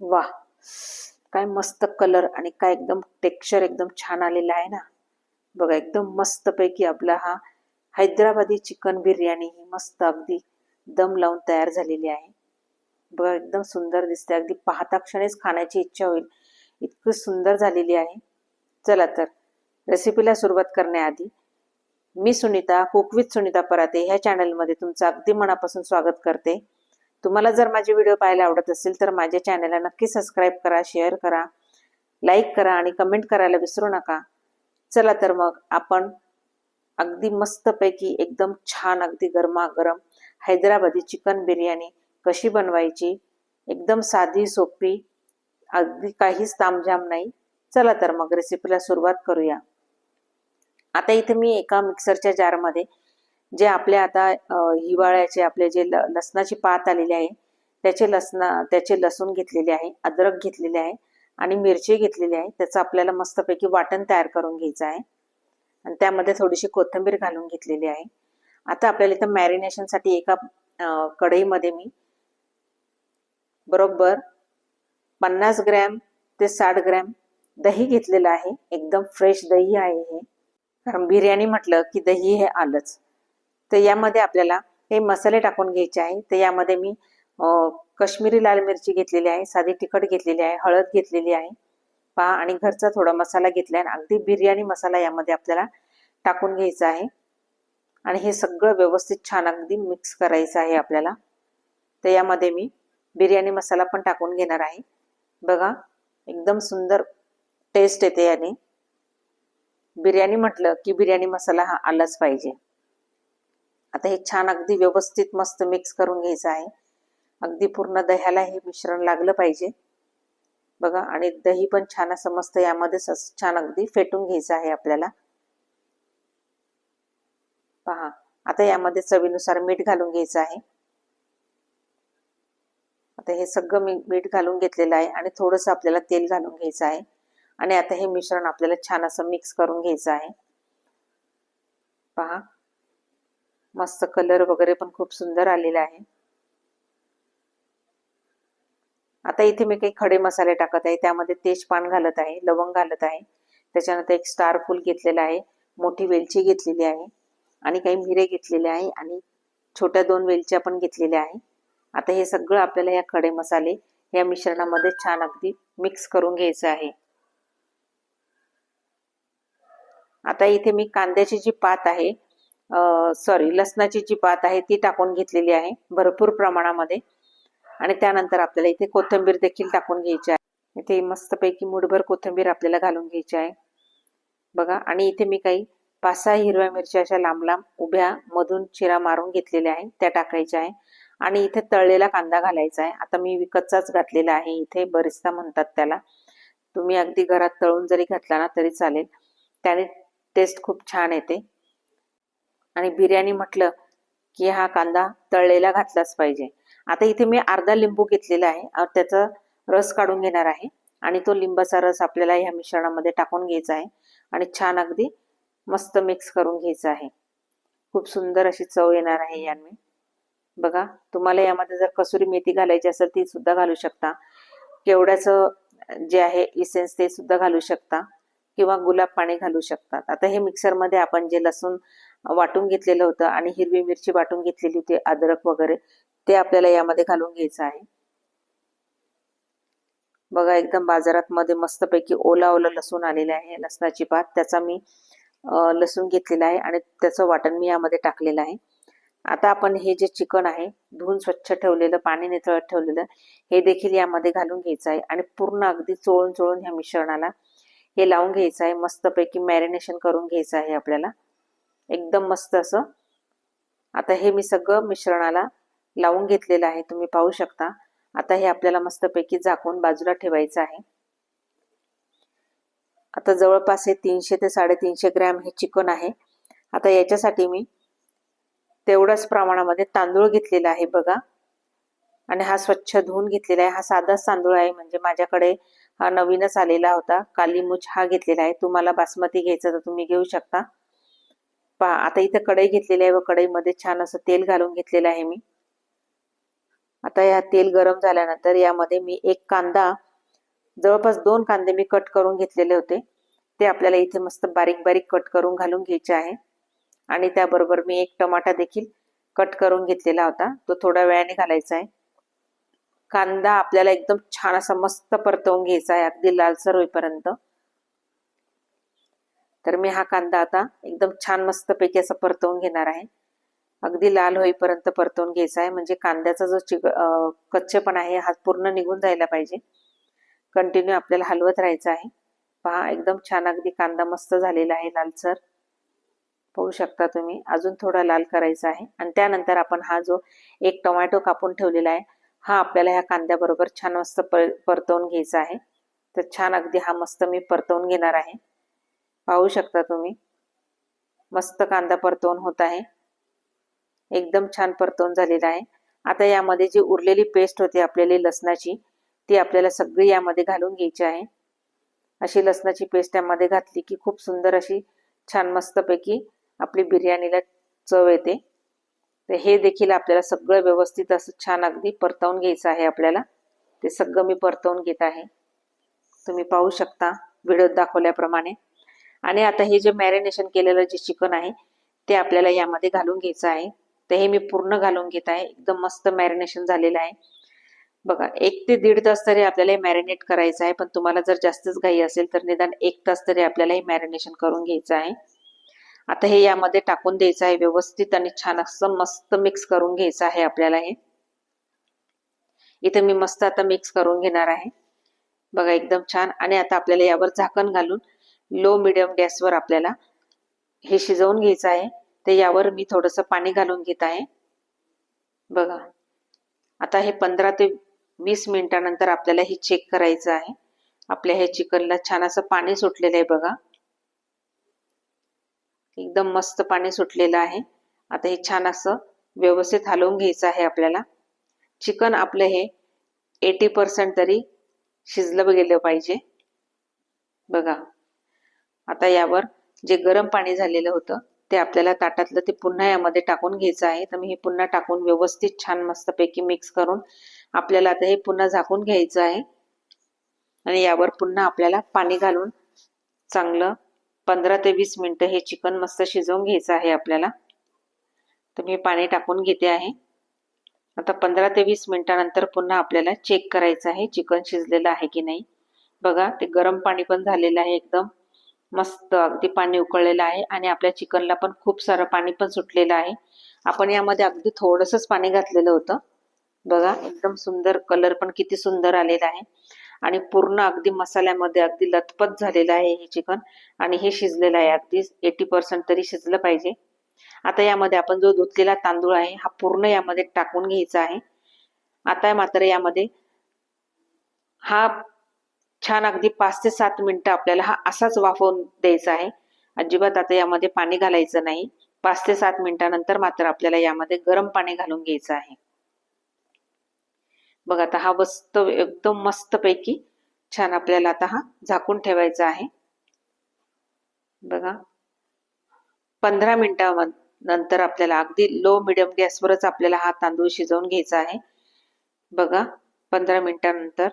वाह! काय मस्त कलर आणि काय एकदम टेक्स्चर एकदम छान आलेलं आहे ना. बघा एकदम मस्तपैकी आपला हा हैदराबादी चिकन बिर्याणी ही मस्त अगदी दम लावून तयार झालेली आहे. बघा एकदम सुंदर दिसते. अगदी पाहता क्षणीच खाण्याची इच्छा होईल. इतकी सुंदर झालेली आहे. चला तर रेसिपीला सुरुवात करण्याआधी मी सुनीता कुक विथ सुनीता पराते ह्या चॅनलमध्ये तुमचं अगदी मनापासून स्वागत करते. तुम्हाला जर माझे व्हिडिओ पाहायला आवडत असेल तर माझ्या चॅनलला नक्की सबस्क्राईब करा, शेअर करा, लाईक करा आणि कमेंट करायला विसरू नका. चला तर मग आपण अगदी मस्तपैकी एकदम छान अगदी गरमागरम हैदराबादी चिकन बिर्याणी कशी बनवायची, एकदम साधी सोपी, अगदी काहीच तामझाम नाही. चला तर मग रेसिपीला सुरुवात करूया. आता इथे मी एका मिक्सरच्या जारमध्ये जे आपले आता हिवाळ्याचे आपले जे लसणाची पात आलेली आहे त्याचे लसूण घेतलेले आहे, अद्रक घेतलेले आहे आणि मिरची घेतलेली आहे. त्याचं आपल्याला मस्तपैकी वाटण तयार करून घ्यायचं आहे आणि त्यामध्ये थोडीशी कोथिंबीर घालून घेतलेली आहे. आता आपल्याला इथं मॅरिनेशनसाठी एका कढईमध्ये मी बरोबर 50 ग्रॅम ते 60 ग्रॅम दही घेतलेलं आहे. एकदम फ्रेश दही आहे हे, कारण बिर्याणी म्हटलं की दही हे आलंच. तर यामध्ये आपल्याला हे मसाले टाकून घ्यायचे आहे. तर यामध्ये मी काश्मीरी लाल मिरची घेतलेली आहे, साधी तिखट घेतलेली आहे, हळद घेतलेली आहे पहा आणि घरचा थोडा मसाला घेतला आहे. अगदी बिर्याणी मसाला यामध्ये आपल्याला टाकून घ्यायचा आहे आणि हे सगळं व्यवस्थित छान अगदी मिक्स करायचं आहे आपल्याला. तर यामध्ये मी बिर्याणी मसाला पण टाकून घेणार आहे. बघा एकदम सुंदर टेस्ट येते याने. बिर्याणी म्हटलं की बिर्याणी मसाला हा आलाच पाहिजे. आता हे छान अगदी व्यवस्थित मस्त मिक्स करून घ्यायचं आहे. अगदी पूर्ण दह्याला हे मिश्रण लागलं पाहिजे. बघा आणि दही पण छान असं मस्त यामध्ये छान अगदी फेटून घ्यायचं आहे आपल्याला. पहा आता यामध्ये चवीनुसार मीठ घालून घ्यायचं आहे. आता हे सगळं मीठ घालून घेतलेलं आहे आणि थोडंसं आपल्याला तेल घालून घ्यायचं आहे आणि आता हे मिश्रण आपल्याला छान असं मिक्स करून घ्यायचं आहे. पहा मस्त कलर वगैरे पण खूप सुंदर आलेला आहे. आता इथे मी काही खडे मसाले टाकत आहे. त्यामध्ये तेजपान घालत आहे, लवंग घालत आहे, त्याच्यानंतर एक स्टार फूल घेतलेला आहे, मोठी वेलची घेतलेली आहे आणि काही मिरे घेतलेले आहे आणि छोट्या 2 वेलच्या पण घेतलेल्या आहे. आता हे सगळं आपल्याला या खडे मसाले या मिश्रणामध्ये छान अगदी मिक्स करून घ्यायचं आहे. आता इथे मी कांद्याची जी पात आहे लसणाची जी पात आहे ती टाकून घेतलेली आहे भरपूर प्रमाणामध्ये आणि त्यानंतर आपल्याला इथे कोथिंबीर देखील टाकून घ्यायची आहे. इथे मस्तपैकी मुठभर कोथिंबीर आपल्याला घालून घ्यायची आहे. बघा आणि इथे मी काही 5-6 हिरव्या मिरच्या अशा लांब लांब उभ्या मधून चिरा मारून घेतलेल्या आहे त्या टाकायच्या आहे आणि इथे तळलेला कांदा घालायचा आहे. आता मी विकतचाच घातलेला आहे, इथे बरिस्ता म्हणतात त्याला. तुम्ही अगदी घरात तळून जरी घातला ना तरी चालेल, त्याने टेस्ट खूप छान येते. आणि बिर्याणी म्हटलं की हा कांदा तळलेला घातलाच पाहिजे. आता इथे मी अर्धा लिंबू घेतलेला आहे, त्याचा रस काढून घेणार आहे आणि तो लिंबाचा रस आपल्याला ह्या मिश्रणामध्ये टाकून घ्यायचा आहे आणि छान अगदी मस्त मिक्स करून घ्यायचं आहे. खूप सुंदर अशी चव येणार आहे याने. बघा तुम्हाला यामध्ये जर कसुरी मेथी घालायची असेल ती सुद्धा घालू शकता, केवड्याचं जे आहे इसेन्स ते सुद्धा घालू शकता किंवा गुलाब पाणी घालू शकतात. आता हे मिक्सरमध्ये आपण जे लसूण वाटून घेतलेलं होतं आणि हिरवी मिरची वाटून घेतलेली होती, अद्रक वगैरे ते आपल्याला यामध्ये घालून घ्यायचं आहे. बघा एकदम बाजारात मध्ये मस्तपैकी ओला ओला लसूण आलेला आहे, लसणाची पात, त्याचा मी लसूण घेतलेला आहे आणि त्याचं वाटण मी यामध्ये टाकलेलं आहे. आता आपण हे जे चिकन आहे धुवून स्वच्छ ठेवलेलं, पाणी निथळत ठेवलेलं, हे देखील यामध्ये घालून घ्यायचं आहे आणि पूर्ण अगदी चोळून चोळून ह्या मिश्रणाला हे लावून घ्यायचं आहे. मस्तपैकी मॅरिनेशन करून घ्यायचं आहे आपल्याला एकदम मस्त असं. आता हे मी सगळं मिश्रणाला लावून घेतलेलं आहे, तुम्ही पाहू शकता. आता हे आपल्याला मस्तपैकी झाकून बाजूला ठेवायचं आहे. आता जवळपास हे 300 ते 350 ग्रॅम हे चिकन आहे. आता याच्यासाठी मी तेवढ्याच प्रमाणामध्ये तांदूळ घेतलेला आहे बघा आणि हा स्वच्छ धुवून घेतलेला आहे. हा साधाच तांदूळ आहे, म्हणजे माझ्याकडे हा नवीनच आलेला होता, कालीमुछ हा घेतलेला आहे. तुम्हाला बासमती घ्यायचा तर तुम्ही घेऊ शकता. पहा आता इथे कढई घेतलेली आहे व कढईमध्ये छान असं तेल घालून घेतलेलं आहे मी. आता या तेल गरम झाल्यानंतर यामध्ये मी एक कांदा, जवळपास 2 कांदे मी कट करून घेतलेले होते, ते आपल्याला इथे मस्त बारीक बारीक कट करून घालून घ्यायचे आहे. आणि त्याबरोबर मी एक टमाटा देखील कट करून घेतलेला होता, तो थोड्या वेळाने घालायचा आहे. कांदा आपल्याला एकदम छान असा मस्त परतवून घ्यायचा आहे, अगदी लालसर होईपर्यंत. तर मी हा कांदा आता एकदम छान मस्त पैकी असा परतवून घेणार आहे. अगदी लाल होईपर्यंत परतवून घ्यायचा आहे, म्हणजे कांद्याचा जो कच्चेपणा आहे हा पूर्ण निघून जायला पाहिजे. कंटिन्यू आपल्याला हलवत राहायचं आहे. पहा, एकदम छान अगदी कांदा मस्त झालेला आहे, लालसर पाहू शकता तुम्ही. अजून थोडा लाल करायचा आहे आणि त्यानंतर आपण हा जो एक टोमॅटो कापून ठेवलेला आहे हा आपल्याला ह्या कांद्याबरोबर छान मस्त परतवून घ्यायचा आहे. तर छान अगदी हा मस्त मी परतवून घेणार आहे. पाहू शकता तुम्ही, मस्त कांदा परतवून होत आहे, एकदम छान परतवून झालेला आहे. आता यामध्ये जी उरलेली पेस्ट होती आपल्याला लसणाची, ती आपल्याला सगळी यामध्ये घालून घ्यायची आहे. अशी लसणाची पेस्ट यामध्ये घातली की खूप सुंदर अशी छान मस्तपैकी आपली बिर्याणीला चव येते. तर हे देखील आपल्याला सगळं व्यवस्थित असं छान अगदी परतवून घ्यायचं आहे आपल्याला. ते सगळं मी परतवून घेत आहे, तुम्ही पाहू शकता व्हिडिओत दाखवल्याप्रमाणे. आणि आता हे जे मॅरिनेशन केलेलं जे चिकन आहे ते आपल्याला यामध्ये घालून घ्यायचं आहे. तर हे मी पूर्ण घालून घेत आहे, एकदम मस्त मॅरिनेशन झालेलं आहे. बघा, 1 ते 1.5 तास तरी आपल्याला हे मॅरिनेट करायचं आहे, पण तुम्हाला जर जास्तच घाई असेल तर निदान 1 तास तरी आपल्याला हे मॅरिनेशन करून घ्यायचं आहे. आता हे यामध्ये टाकून द्यायचं आहे व्यवस्थित आणि छान असं मस्त मिक्स करून घ्यायचं आहे आपल्याला. हे इथे मी मस्त आता मिक्स करून घेणार आहे, बघा एकदम छान. आणि आता आपल्याला यावर झाकण घालून लो मीडियम गॅसवर आपल्याला हे शिजवून घ्यायचं आहे. तर यावर मी थोडंसं पाणी घालून घेत आहे. बघा, आता हे 15 ते 20 मिनिटानंतर आपल्याला हे चेक करायचं आहे. आपल्या हे चिकनला छान असं पाणी सुटलेलं आहे, बघा एकदम मस्त पाणी सुटलेलं आहे. आता हे छान असं व्यवस्थित हलवून घ्यायचं आहे आपल्याला. चिकन आपलं हे 80% तरी शिजलं गेलं पाहिजे. बघा, आता यावर जे गरम पाणी झालेलं होतं ते आपल्याला ताटातलं ते पुन्हा यामध्ये टाकून घ्यायचं आहे. तर मी हे पुन्हा टाकून व्यवस्थित छान मस्तपैकी मिक्स करून आपल्याला आता हे पुन्हा झाकून घ्यायचं आहे. आणि यावर पुन्हा आपल्याला पाणी घालून चांगलं 15 ते 20 मिनिटं हे चिकन मस्त शिजवून घ्यायचं आहे आपल्याला. तर मी पाणी टाकून घेते आहे. आता 15 ते 20 मिनिटानंतर पुन्हा आपल्याला चेक करायचं आहे चिकन शिजलेलं आहे की नाही. बघा, ते गरम पाणी पण झालेलं आहे, एकदम मस्त अगदी पाणी उकळलेलं आहे आणि आपल्या चिकनला पण खूप सारं पाणी पण सुटलेलं आहे. आपण यामध्ये अगदी थोडंसंच पाणी घातलेलं होतं. बघा, एकदम सुंदर कलर पण किती सुंदर आलेला आहे आणि पूर्ण अगदी मसाल्यामध्ये अगदी लथपथ झालेलं आहे हे चिकन. आणि हे शिजलेलं आहे, अगदी 80% तरी शिजलं पाहिजे. आता यामध्ये आपण जो धुतलेला तांदूळ आहे हा पूर्ण यामध्ये टाकून घ्यायचा आहे. आता मात्र यामध्ये हा छान अगदी 5 ते 7 मिनिटं आपल्याला हा असाच वाफवून द्यायचा आहे. अजिबात आता यामध्ये पाणी घालायचं नाही. 5 ते 7 मिनिटानंतर मात्र आपल्याला यामध्ये गरम पाणी घालून घ्यायचं आहे. बघा, आता हा एकदम मस्त पैकी छान आपल्याला आता हा झाकून ठेवायचा आहे. बघा, 15 मिनिटानंतर आपल्याला अगदी लो मीडियम गॅसवरच आपल्याला हा तांदूळ शिजवून घ्यायचा आहे. बघा, 15 मिनिटानंतर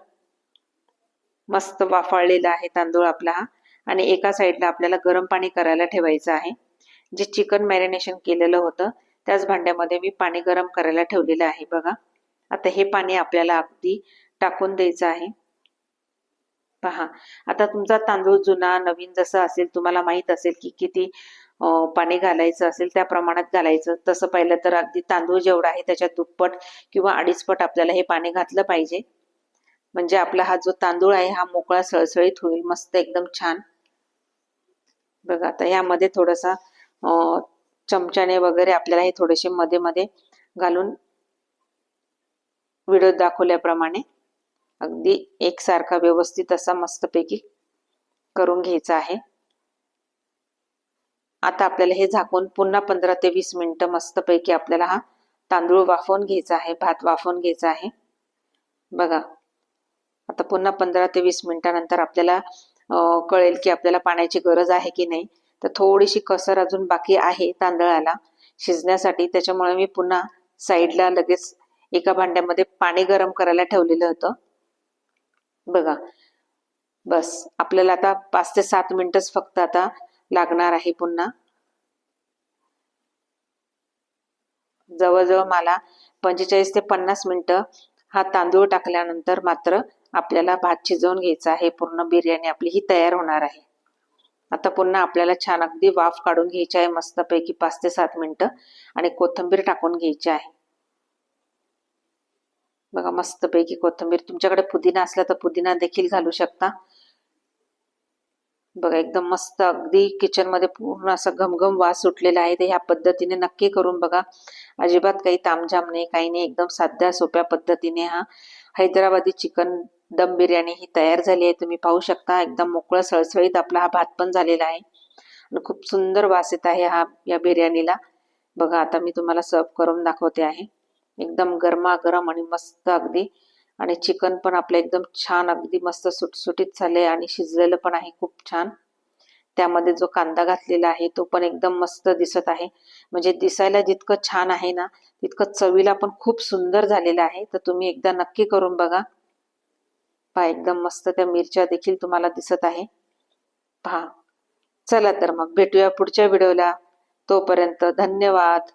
मस्त वाफाळलेला आहे तांदूळ आपला हा. आणि एका साईडला आपल्याला गरम पाणी करायला ठेवायचं आहे. जे चिकन मॅरिनेशन केलेलं होतं त्याच भांड्यामध्ये मी पाणी गरम करायला ठेवलेलं आहे. बघा, आता हे पाणी आपल्याला अगदी टाकून द्यायचं आहे. पहा, आता तुमचा तांदूळ जुना नवीन जसं असेल, तुम्हाला माहित असेल की किती पाणी घालायचं असेल त्या प्रमाणात घालायचं. तसं पाहिलं तर अगदी तांदूळ जेवढा आहे त्याच्या दुप्पट किंवा 2.5 पट आपल्याला हे पाणी घातलं पाहिजे, म्हणजे आपला हा जो तांदूळ आहे हा मोकळा सळसळीत होईल, मस्त एकदम छान. बघा, आता यामध्ये थोडासा चमच्याने वगैरे आपल्याला हे थोडेसे मध्ये मध्ये घालून व्हिडिओ दाखवल्याप्रमाणे अगदी एकसारखा व्यवस्थित असा मस्तपैकी करून घ्यायचा आहे. आता आपल्याला हे झाकून पुन्हा 15 ते 20 मिनिटं मस्तपैकी आपल्याला हा तांदूळ वाफवून घ्यायचा आहे, भात वाफवून घ्यायचा आहे. बघा, आता पुन्हा 15 ते 20 मिनिटानंतर आपल्याला कळेल की आपल्याला पाण्याची गरज आहे की नाही. तर थोडीशी कसर अजून बाकी आहे तांदळाला शिजण्यासाठी, त्याच्यामुळे मी पुन्हा साईडला लगेच एका भांड्यामध्ये पाणी गरम करायला ठेवलेलं होतं बघा. बस आपल्याला आता 5 ते 7 मिनिटच फक्त आता लागणार आहे. पुन्हा जवळजवळ मला 45 ते 50 मिनिटं हा तांदूळ टाकल्यानंतर मात्र आपल्याला भात शिजवून घ्यायचा आहे. पूर्ण बिर्याणी आपली ही तयार होणार आहे. आता पुन्हा आपल्याला छान अगदी वाफ काढून घ्यायची आहे मस्तपैकी 5 ते 7 मिनिटं आणि कोथिंबीर टाकून घ्यायची आहे. बघा मस्तपैकी कोथिंबीर, तुमच्याकडे पुदिना असला तर पुदिना देखील घालू शकता. बघा एकदम मस्त अगदी किचन मध्ये पूर्ण असा घमघम वास सुटलेला आहे. तर ह्या पद्धतीने नक्की करून बघा. अजिबात काही तामझाम नाही, काही नाही. एकदम साध्या सोप्या पद्धतीने हा हैदराबादी चिकन दम बिर्याणी ही तयार झाली आहे. तुम्ही पाहू शकता एकदम मोकळं सळसळीत आपला हा भात पण झालेला आहे आणि खूप सुंदर वास येत आहे या बिर्याणीला. बघा आता मी तुम्हाला सर्व करून दाखवते आहे. एकदम गरमागरम आणि मस्त अगदी. आणि चिकन पण आपलं एकदम छान अगदी मस्त सुटसुटीत झाले आणि शिजलेलं पण आहे खूप छान. त्यामध्ये जो कांदा घातलेला आहे तो पण एकदम मस्त दिसत आहे. म्हणजे दिसायला जितकं छान आहे ना, तितकं चवीला पण खूप सुंदर झालेलं आहे. तर तुम्ही एकदा नक्की करून बघा. पहा एकदम मस्त त्या मिरच्या देखील तुम्हाला दिसत आहे. पहा. चला तर मग भेटूया पुढच्या व्हिडिओला. तोपर्यंत धन्यवाद.